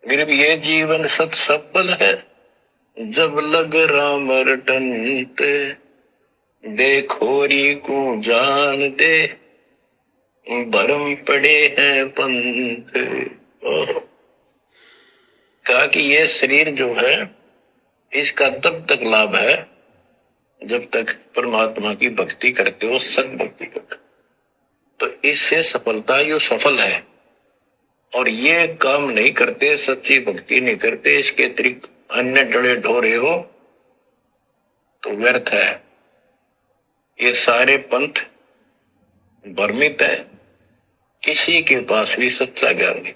गिरब ये जीवन सत सफल है, जब लग राम रटंत, देखोरी को जान दे, भरम पड़े हैं पंथ। कहा कि ये शरीर जो है इसका तब तक लाभ है जब तक परमात्मा की भक्ति करते हो, सत भक्ति करते हो, तो इससे सफलता यो सफल है। और ये काम नहीं करते, सच्ची भक्ति नहीं करते, इसके अतिरिक्त अन्य डले ढोरे हो तो व्यर्थ है। ये सारे पंथ भ्रमित है, किसी के पास भी सच्चा ज्ञान नहीं।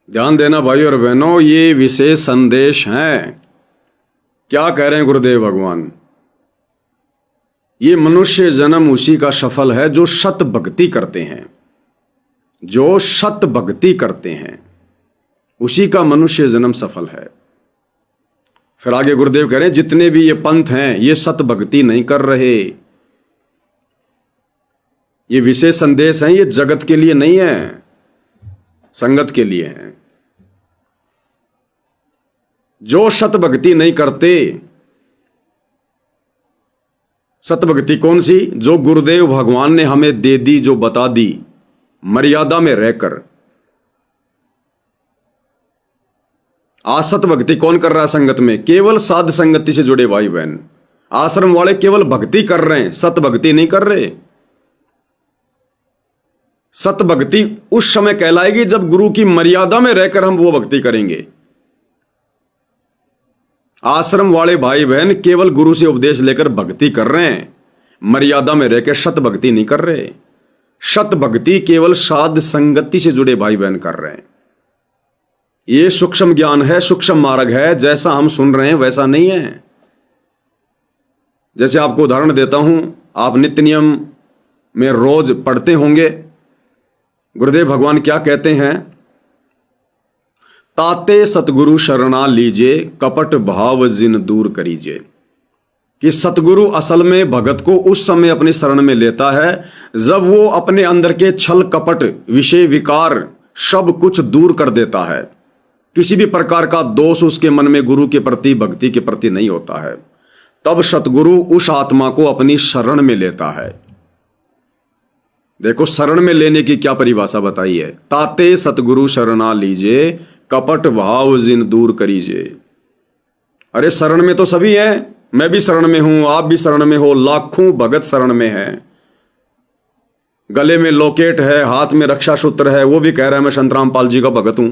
ध्यान देना भाई और बहनों, ये विशेष संदेश हैं। क्या कह रहे हैं गुरुदेव भगवान? ये मनुष्य जन्म उसी का सफल है जो सत भक्ति करते हैं, जो सत भक्ति करते हैं उसी का मनुष्य जन्म सफल है। फिर आगे गुरुदेव कह रहे हैं जितने भी ये पंथ हैं ये सत भक्ति नहीं कर रहे। ये विशेष संदेश है, ये जगत के लिए नहीं है, संगत के लिए है। जो सत भक्ति नहीं करते, सत भक्ति कौन सी? जो गुरुदेव भगवान ने हमें दे दी, जो बता दी, मर्यादा में रहकर। असत भक्ति कौन कर रहा है संगत में? केवल साध संगति से जुड़े भाई बहन। आश्रम वाले केवल भक्ति कर रहे हैं, सत भक्ति नहीं कर रहे। सत भक्ति उस समय कहलाएगी जब गुरु की मर्यादा में रहकर हम वो भक्ति करेंगे। आश्रम वाले भाई बहन केवल गुरु से उपदेश लेकर भक्ति कर रहे हैं, मर्यादा में रहकर सत भक्ति नहीं कर रहे। सत भक्ति केवल साध संगति से जुड़े भाई बहन कर रहे हैं। ये सूक्ष्म ज्ञान है, सूक्ष्म मार्ग है, जैसा हम सुन रहे हैं वैसा नहीं है। जैसे आपको उदाहरण देता हूं, आप नित्य नियम में रोज पढ़ते होंगे, गुरुदेव भगवान क्या कहते हैं? ताते सतगुरु शरणा लीजिए, कपट भाव जिन दूर करीजिए। कि सतगुरु असल में भगत को उस समय अपने शरण में लेता है जब वो अपने अंदर के छल कपट विषय विकार सब कुछ दूर कर देता है। किसी भी प्रकार का दोष उसके मन में गुरु के प्रति, भक्ति के प्रति नहीं होता है। तब सतगुरु उस आत्मा को अपनी शरण में लेता है। देखो शरण में लेने की क्या परिभाषा बताई है? ताते सतगुरु शरणा लीजिए, कपट भाव जिन दूर करीजिए। अरे शरण में तो सभी हैं, मैं भी शरण में हूं, आप भी शरण में हो, लाखों भगत शरण में हैं। गले में लॉकेट है, हाथ में रक्षा सूत्र है, वो भी कह रहा है मैं संत रामपाल जी का भगत हूं।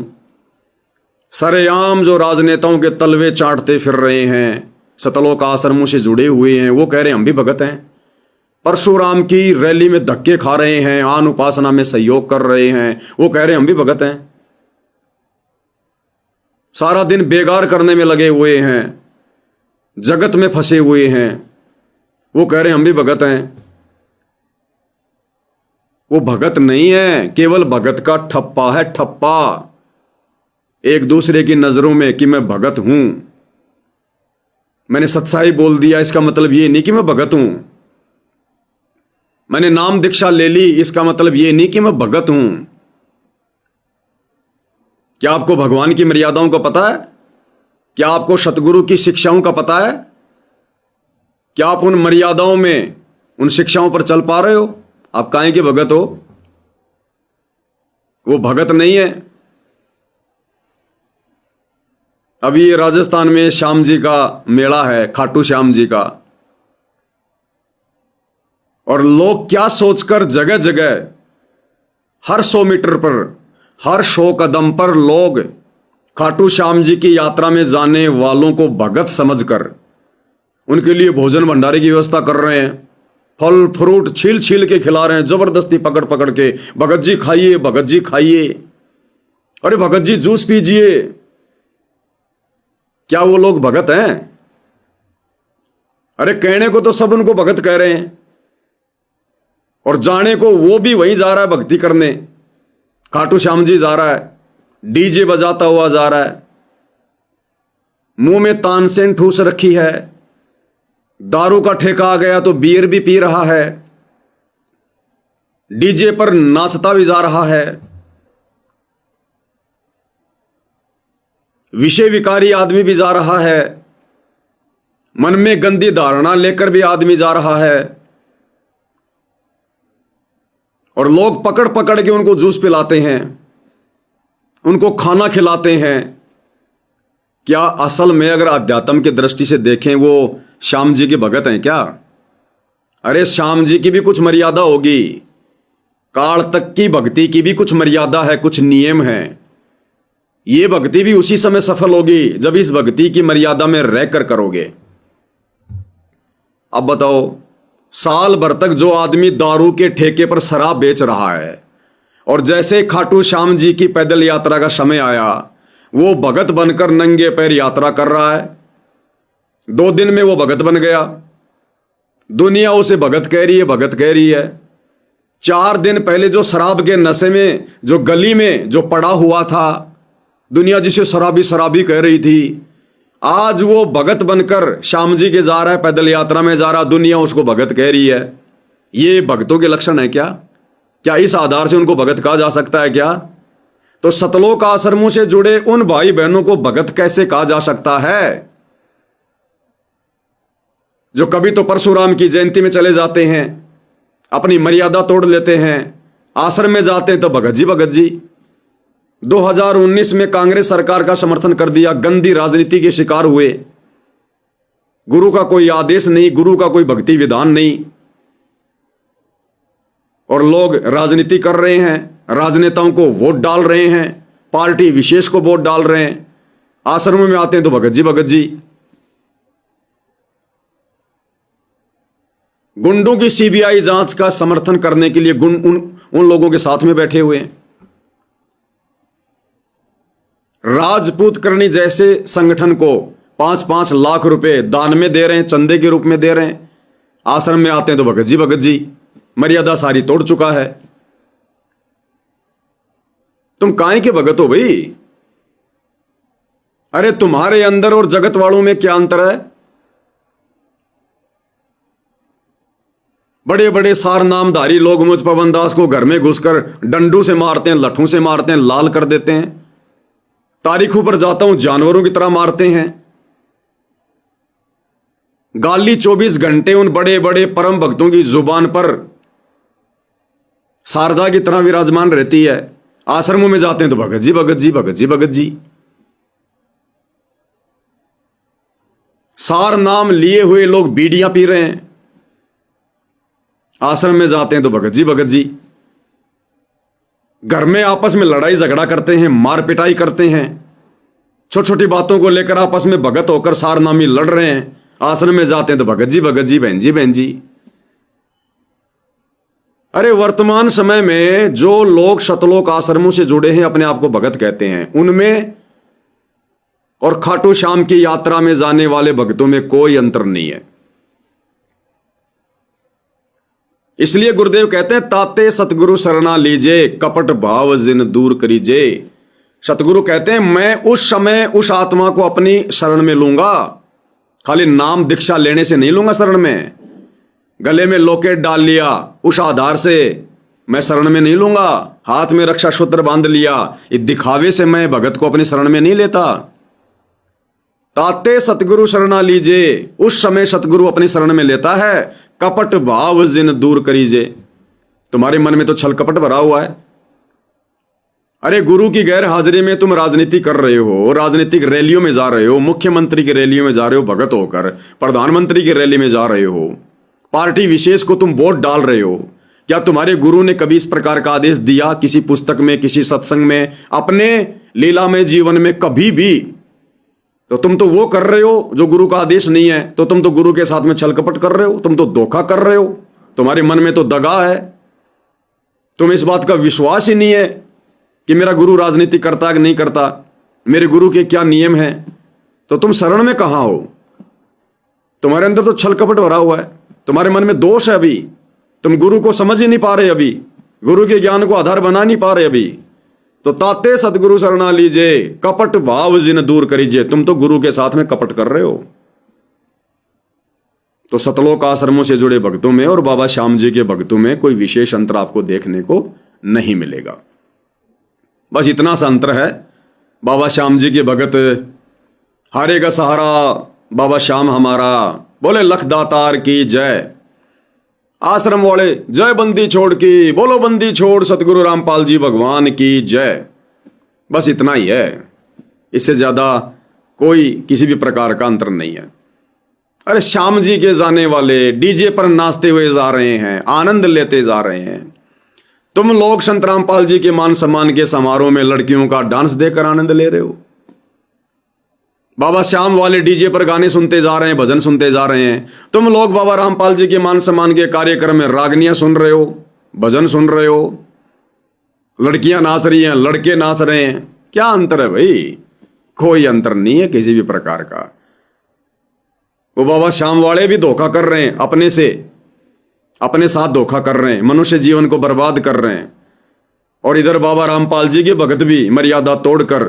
सरेआम जो राजनेताओं के तलवे चाटते फिर रहे हैं, सतलोक आश्रमों से जुड़े हुए हैं, वो कह रहे हैं हम भी भगत हैं। परशुराम की रैली में धक्के खा रहे हैं, आन उपासना में सहयोग कर रहे हैं, वो कह रहे हैं हम भी भगत हैं। सारा दिन बेगार करने में लगे हुए हैं, जगत में फंसे हुए हैं, वो कह रहे हैं हम भी भगत हैं। वो भगत नहीं है, केवल भगत का ठप्पा है, ठप्पा। एक दूसरे की नजरों में कि मैं भगत हूं, मैंने सच्चाई बोल दिया, इसका मतलब ये नहीं कि मैं भगत हूं। मैंने नाम दीक्षा ले ली, इसका मतलब ये नहीं कि मैं भगत हूं। क्या आपको भगवान की मर्यादाओं का पता है? क्या आपको सतगुरु की शिक्षाओं का पता है? क्या आप उन मर्यादाओं में, उन शिक्षाओं पर चल पा रहे हो? आप काहे के भगत हो? वो भगत नहीं है। अभी राजस्थान में श्याम जी का मेला है, खाटू श्याम जी का, और लोग क्या सोचकर जगह जगह हर 100 मीटर पर, हर 100 कदम पर लोग खाटू श्याम जी की यात्रा में जाने वालों को भगत समझकर उनके लिए भोजन भंडारे की व्यवस्था कर रहे हैं, फल फ्रूट छील छील के खिला रहे हैं, जबरदस्ती पकड़ पकड़ के, भगत जी खाइए, भगत जी खाइए, अरे भगत जी जूस पीजिए। क्या वो लोग भगत हैं? अरे कहने को तो सब उनको भगत कह रहे हैं, और जाने को वो भी वहीं जा रहा है भक्ति करने। खाटू श्याम जी जा रहा है, डीजे बजाता हुआ जा रहा है, मुंह में तानसेन ठूस रखी है, दारू का ठेका आ गया तो बियर भी पी रहा है, डीजे पर नाचता भी जा रहा है। विषय विकारी आदमी भी जा रहा है, मन में गंदी धारणा लेकर भी आदमी जा रहा है, और लोग पकड़ पकड़ के उनको जूस पिलाते हैं, उनको खाना खिलाते हैं। क्या असल में अगर अध्यात्म की दृष्टि से देखें वो श्याम जी के भगत हैं क्या? अरे श्याम जी की भी कुछ मर्यादा होगी, काल तक की भक्ति की भी कुछ मर्यादा है, कुछ नियम है। ये भक्ति भी उसी समय सफल होगी जब इस भक्ति की मर्यादा में रहकर करोगे। अब बताओ, साल भर तक जो आदमी दारू के ठेके पर शराब बेच रहा है, और जैसे खाटू श्याम जी की पैदल यात्रा का समय आया, वो भगत बनकर नंगे पैर यात्रा कर रहा है। 2 दिन में वो भगत बन गया, दुनिया उसे भगत कह रही है, भगत कह रही है। 4 दिन पहले जो शराब के नशे में, जो गली में जो पड़ा हुआ था, दुनिया जिसे शराबी शराबी कह रही थी, आज वो भगत बनकर श्याम जी के जा रहा है, पैदल यात्रा में जा रहा, दुनिया उसको भगत कह रही है। ये भक्तों के लक्षण है क्या? क्या इस आधार से उनको भगत कहा जा सकता है क्या? तो सतलोक आश्रमों से जुड़े उन भाई बहनों को भगत कैसे कहा जा सकता है जो कभी तो परशुराम की जयंती में चले जाते हैं, अपनी मर्यादा तोड़ लेते हैं, आश्रम में जाते हैं तो भगत जी भगत जी। 2019 में कांग्रेस सरकार का समर्थन कर दिया, गंदी राजनीति के शिकार हुए, गुरु का कोई आदेश नहीं, गुरु का कोई भक्ति विधान नहीं, और लोग राजनीति कर रहे हैं, राजनेताओं को वोट डाल रहे हैं, पार्टी विशेष को वोट डाल रहे हैं, आश्रमों में आते हैं तो भगत जी भगत जी। गुंडों की सीबीआई जांच का समर्थन करने के लिए उन लोगों के साथ में बैठे हुए हैं। राजपूत करनी जैसे संगठन को 5-5 लाख रुपए दान में दे रहे हैं, चंदे के रूप में दे रहे हैं, आश्रम में आते हैं तो भगत जी भगत जी। मर्यादा सारी तोड़ चुका है। तुम काहे के भगत हो भाई? अरे तुम्हारे अंदर और जगत वालों में क्या अंतर है? बड़े बड़े सार नामधारी लोग मुझ पवन दास को घर में घुसकर डंडू से मारते हैं, लट्ठों से मारते हैं, लाल कर देते हैं। तारीखों पर जाता हूं, जानवरों की तरह मारते हैं। गाली 24 घंटे उन बड़े बड़े परम भक्तों की जुबान पर शारदा की तरह विराजमान रहती है। आश्रमों में जाते हैं तो भगत जी भगत जी, भगत जी भगत जी। सार नाम लिए हुए लोग बीड़ियां पी रहे हैं, आश्रम में जाते हैं तो भगत जी भगत जी। घर में आपस में लड़ाई झगड़ा करते हैं, मार पिटाई करते हैं, छोटी छोटी बातों को लेकर आपस में भगत होकर सारनामी लड़ रहे हैं, आश्रम में जाते हैं तो भगत जी भगत जी, बहन जी बहन जी। अरे वर्तमान समय में जो लोग शतलोक आश्रमों से जुड़े हैं, अपने आप को भगत कहते हैं, उनमें और खाटू श्याम की यात्रा में जाने वाले भक्तों में कोई अंतर नहीं है। इसलिए गुरुदेव कहते हैं, ताते सतगुरु शरणा लीजे, कपट भाव जिन दूर करीजे। सतगुरु कहते हैं, मैं उस समय उस आत्मा को अपनी शरण में लूंगा, खाली नाम दीक्षा लेने से नहीं लूंगा शरण में। गले में लॉकेट डाल लिया, उस आधार से मैं शरण में नहीं लूंगा। हाथ में रक्षा सूत्र बांध लिया, इस दिखावे से मैं भगत को अपनी शरण में नहीं लेता। ताते सतगुरु शरणा लीजे, उस समय सतगुरु अपनी शरण में लेता है। कपट भाव जिन दूर करीजे, तुम्हारे मन में तो छल कपट भरा हुआ है। अरे गुरु की गैर हाजिरी में तुम राजनीति कर रहे हो, राजनीतिक रैलियों में जा रहे हो, मुख्यमंत्री की रैलियों में जा रहे हो भगत होकर, प्रधानमंत्री की रैली में जा रहे हो, पार्टी विशेष को तुम वोट डाल रहे हो। क्या तुम्हारे गुरु ने कभी इस प्रकार का आदेश दिया किसी पुस्तक में, किसी सत्संग में, अपने लीलामय जीवन में कभी भी? तो तुम तो वो कर रहे हो जो गुरु का आदेश नहीं है। तो तुम तो गुरु के साथ में छल कपट कर रहे हो, तुम तो धोखा कर रहे हो, तुम्हारे मन में तो दगा है। तुम इस बात का विश्वास ही नहीं है कि मेरा गुरु राजनीति करता है कि नहीं करता, मेरे गुरु के क्या नियम हैं। तो तुम शरण में कहां हो? तुम्हारे अंदर तो छल कपट भरा हुआ है, तुम्हारे मन में दोष है। अभी तुम गुरु को समझ ही नहीं पा रहे, अभी गुरु के ज्ञान को आधार बना नहीं पा रहे। अभी तो ताते सतगुरु शरणा लीजे, कपट भाव जिन दूर करीजिए। तुम तो गुरु के साथ में कपट कर रहे हो। तो सतलोक आश्रमों से जुड़े भक्तों में और बाबा श्याम जी के भक्तों में कोई विशेष अंतर आपको देखने को नहीं मिलेगा। बस इतना सा अंतर है, बाबा श्याम जी के भगत, हारे का सहारा बाबा श्याम हमारा, बोले लख दातार की जय। आश्रम वाले जय बंदी छोड़ की, बोलो बंदी छोड़ सतगुरु रामपाल जी भगवान की जय। बस इतना ही है, इससे ज्यादा कोई किसी भी प्रकार का अंतर नहीं है। अरे श्याम जी के जाने वाले डीजे पर नाचते हुए जा रहे हैं, आनंद लेते जा रहे हैं। तुम लोग संत रामपाल जी के मान सम्मान के समारोह में लड़कियों का डांस देखकर आनंद ले रहे हो। बाबा श्याम वाले डीजे पर गाने सुनते जा रहे हैं, भजन सुनते जा रहे हैं। तुम लोग बाबा रामपाल जी के मान सम्मान के कार्यक्रम में रागनियां सुन रहे हो, भजन सुन रहे हो, लड़कियां नाच रही हैं, लड़के नाच रहे हैं। क्या अंतर है भाई? कोई अंतर नहीं है किसी भी प्रकार का। वो बाबा श्याम वाले भी धोखा कर रहे हैं, अपने साथ धोखा कर रहे हैं, मनुष्य जीवन को बर्बाद कर रहे हैं। और इधर बाबा रामपाल जी के भगत भी मर्यादा तोड़कर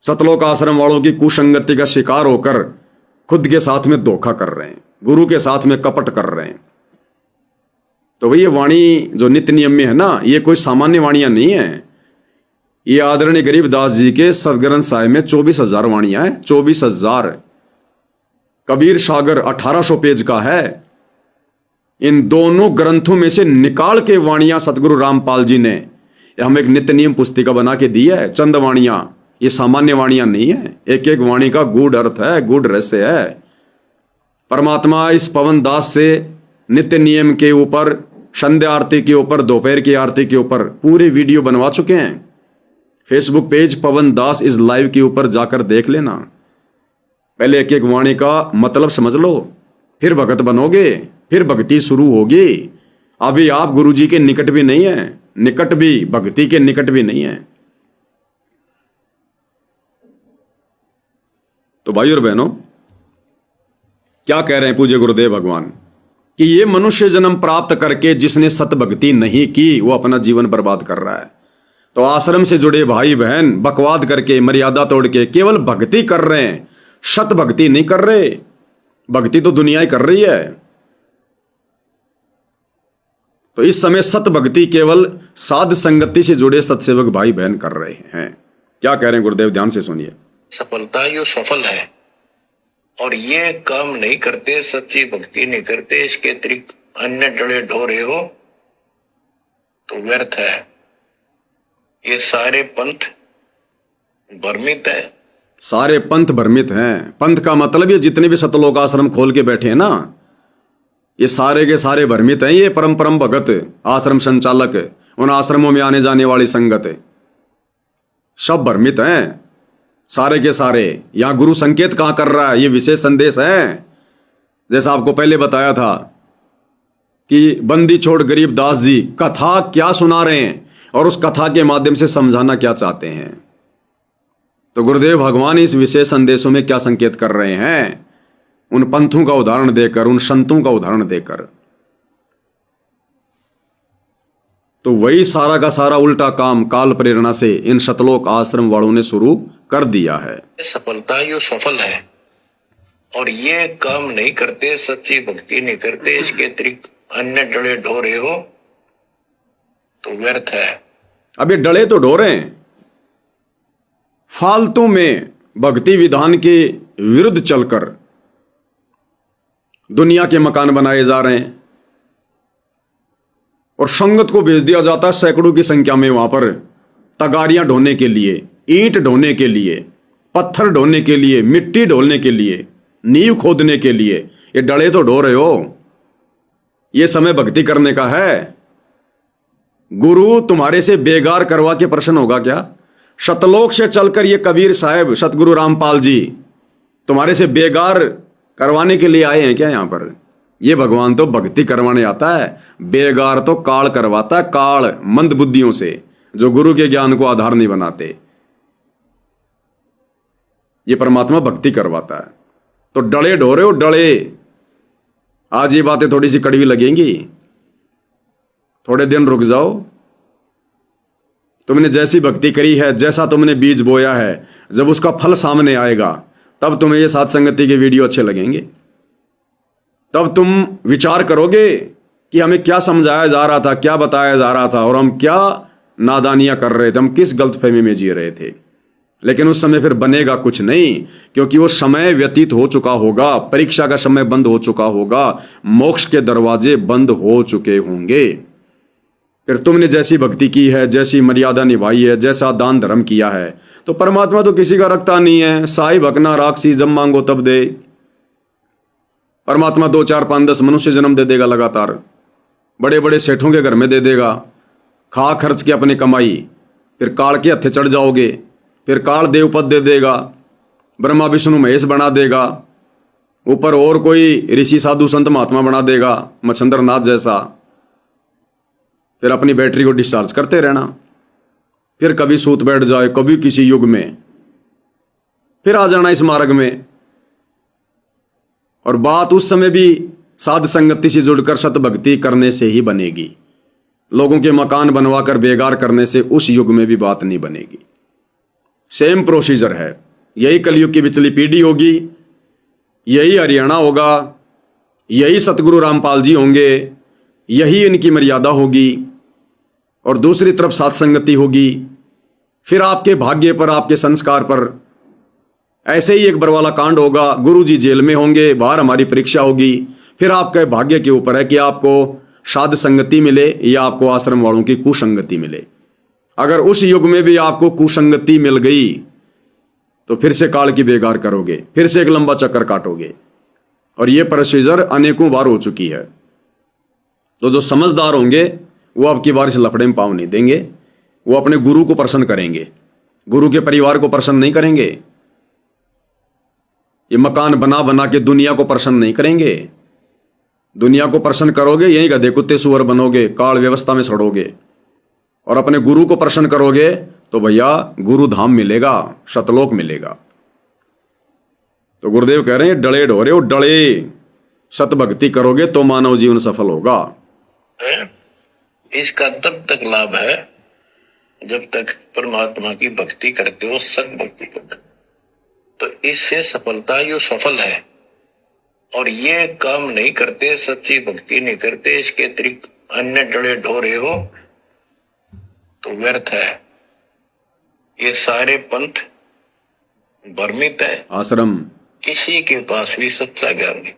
सतलोक आश्रम वालों की कुसंगति का शिकार होकर खुद के साथ में धोखा कर रहे हैं, गुरु के साथ में कपट कर रहे हैं। तो भाई ये वाणी जो नित्य नियम में है ना, ये कोई सामान्य वाणियां नहीं है। ये आदरणीय गरीबदास जी के सदग्रंथ साहिब में 24,000 वाणियां हैं, 24,000। कबीर सागर 1800 पेज का है। इन दोनों ग्रंथों में से निकाल के वाणियां सतगुरु रामपाल जी ने हमें एक नित्य नियम पुस्तिका बना के दी है। चंद वाणियां, ये सामान्य वाणियां नहीं है। एक एक वाणी का गूढ़ अर्थ है, गूढ़ रहस्य है। परमात्मा इस पवन दास से नित्य नियम के ऊपर, संध्या आरती के ऊपर, दोपहर की आरती के ऊपर पूरी वीडियो बनवा चुके हैं। फेसबुक पेज पवन दास इस लाइव के ऊपर जाकर देख लेना। पहले एक एक वाणी का मतलब समझ लो, फिर भगत बनोगे, फिर भक्ति शुरू होगी। अभी आप गुरु जी के निकट भी नहीं है, निकट भी, भक्ति के निकट भी नहीं है। तो भाई और बहनों, क्या कह रहे हैं पूज्य गुरुदेव भगवान कि ये मनुष्य जन्म प्राप्त करके जिसने सत भक्ति नहीं की वो अपना जीवन बर्बाद कर रहा है। तो आश्रम से जुड़े भाई बहन बकवाद करके, मर्यादा तोड़ के केवल भक्ति कर रहे हैं, सत भक्ति नहीं कर रहे। भक्ति तो दुनिया ही कर रही है। तो इस समय सत भक्ति केवल साध संगति से जुड़े सत्सेवक भाई बहन कर रहे हैं। क्या कह रहे हैं गुरुदेव, ध्यान से सुनिए। सफलता यो सफल है, और ये काम नहीं करते, सच्ची भक्ति नहीं करते, इसके अतिरिक्त अन्य डले ढोरे हो तो व्यर्थ है। ये सारे पंथ भ्रमित है। सारे पंथ भ्रमित हैं। पंथ का मतलब ये जितने भी सतलोक आश्रम खोल के बैठे हैं ना, ये सारे के सारे भ्रमित हैं। ये परम भगत, आश्रम संचालक, उन आश्रमों में आने जाने वाली संगत, सब भ्रमित हैं सारे के सारे। यहां गुरु संकेत कहां कर रहा है? ये विशेष संदेश है। जैसा आपको पहले बताया था कि बंदी छोड़ गरीबदास जी कथा क्या सुना रहे हैं और उस कथा के माध्यम से समझाना क्या चाहते हैं। तो गुरुदेव भगवान इस विशेष संदेशों में क्या संकेत कर रहे हैं? उन पंथों का उदाहरण देकर, उन संतों का उदाहरण देकर। तो वही सारा का सारा उल्टा काम काल प्रेरणा से इन सतलोक आश्रम वालों ने शुरू कर दिया है। सफलता यो सफल है, और ये काम नहीं करते, सच्ची भक्ति नहीं करते, इसके अतिरिक्त अन्य डले ढोरे हो तो व्यर्थ है। अब ये डले तो ढोरे हैं, फालतू में भक्ति विधान के विरुद्ध चलकर दुनिया के मकान बनाए जा रहे हैं और संगत को भेज दिया जाता है सैकड़ों की संख्या में वहां पर तगारियां ढोने के लिए, ईंट ढोने के लिए, पत्थर ढोने के लिए, मिट्टी ढोने के लिए, नींव खोदने के लिए। ये डले तो ढो रहे हो। ये समय भक्ति करने का है। गुरु तुम्हारे से बेगार करवा के प्रश्न होगा क्या? सतलोक से चलकर ये कबीर साहब, सतगुरु रामपाल जी तुम्हारे से बेगार करवाने के लिए आए हैं क्या यहां पर? ये भगवान तो भक्ति करवाने आता है, बेगार तो काल करवाता है, काल मंद बुद्धियों से जो गुरु के ज्ञान को आधार नहीं बनाते। ये परमात्मा भक्ति करवाता है। तो डले ढो रहे हो, डले। आज ये बातें थोड़ी सी कड़वी लगेंगी, थोड़े दिन रुक जाओ। तुमने जैसी भक्ति करी है, जैसा तुमने बीज बोया है, जब उसका फल सामने आएगा तब तुम्हें ये साथ संगति के वीडियो अच्छे लगेंगे। तब तुम विचार करोगे कि हमें क्या समझाया जा रहा था, क्या बताया जा रहा था, और हम क्या नादानियां कर रहे थे, हम किस गलतफहमी में जी रहे थे। लेकिन उस समय फिर बनेगा कुछ नहीं, क्योंकि वो समय व्यतीत हो चुका होगा, परीक्षा का समय बंद हो चुका होगा, मोक्ष के दरवाजे बंद हो चुके होंगे। फिर तुमने जैसी भक्ति की है, जैसी मर्यादा निभाई है, जैसा दान धर्म किया है, तो परमात्मा तो किसी का रखता नहीं है। साई भकना राक्षसी जब मांगो तब दे। परमात्मा 2 4 5 10 मनुष्य जन्म दे देगा लगातार, बड़े बड़े सेठों के घर में दे देगा, खा खर्च के अपनी कमाई, फिर काल के हत्थे चढ़ जाओगे, फिर काल देव पद दे देगा, ब्रह्मा विष्णु महेश बना देगा, ऊपर और कोई ऋषि साधु संत महात्मा बना देगा, मच्छंद्र नाथ जैसा। फिर अपनी बैटरी को डिस्चार्ज करते रहना, फिर कभी सूत बैठ जाए, कभी किसी युग में, फिर आ जाना इस मार्ग में। और बात उस समय भी साध संगति से जुड़कर सत भक्ति करने से ही बनेगी। लोगों के मकान बनवाकर बेगार करने से उस युग में भी बात नहीं बनेगी। सेम प्रोसीजर है। यही कलयुग की पिछली पीढ़ी होगी, यही हरियाणा होगा, यही सतगुरु रामपाल जी होंगे, यही इनकी मर्यादा होगी, और दूसरी तरफ सत्संगति होगी। फिर आपके भाग्य पर, आपके संस्कार पर ऐसे ही एक बरवाला कांड होगा, गुरुजी जेल में होंगे, बाहर हमारी परीक्षा होगी। फिर आपके भाग्य के ऊपर है कि आपको साध संगति मिले या आपको आश्रम वालों की कुसंगति मिले। अगर उस युग में भी आपको कुसंगति मिल गई तो फिर से काल की बेगार करोगे, फिर से एक लंबा चक्कर काटोगे। और यह प्रोसीजर अनेकों बार हो चुकी है। तो जो समझदार होंगे वो अब की बार इस लफड़े में पाँव नहीं देंगे, वो अपने गुरु को प्रसन्न करेंगे, गुरु के परिवार को प्रसन्न नहीं करेंगे। ये मकान बना बना के दुनिया को प्रसन्न नहीं करेंगे। दुनिया को प्रसन्न करोगे, यही गधे कुत्ते सुअर बनोगे, काल व्यवस्था में सड़ोगे। और अपने गुरु को प्रसन्न करोगे तो भैया गुरु धाम मिलेगा, शतलोक मिलेगा। तो गुरुदेव कह रहे हैं डले ढोरे हो डले, सत भक्ति करोगे तो मानव जीवन सफल होगा। इसका तब तक लाभ है जब तक परमात्मा की भक्ति करते हो, सत भक्ति करते हो, तो इससे सफलता यो सफल है। और ये काम नहीं करते, सच्ची भक्ति नहीं करते, इसके अतिरिक्त अन्य डले ढोरे हो तो व्यर्थ है। ये सारे पंथ भ्रमित है, आश्रम किसी के पास भी सच्चा ज्ञान नहीं।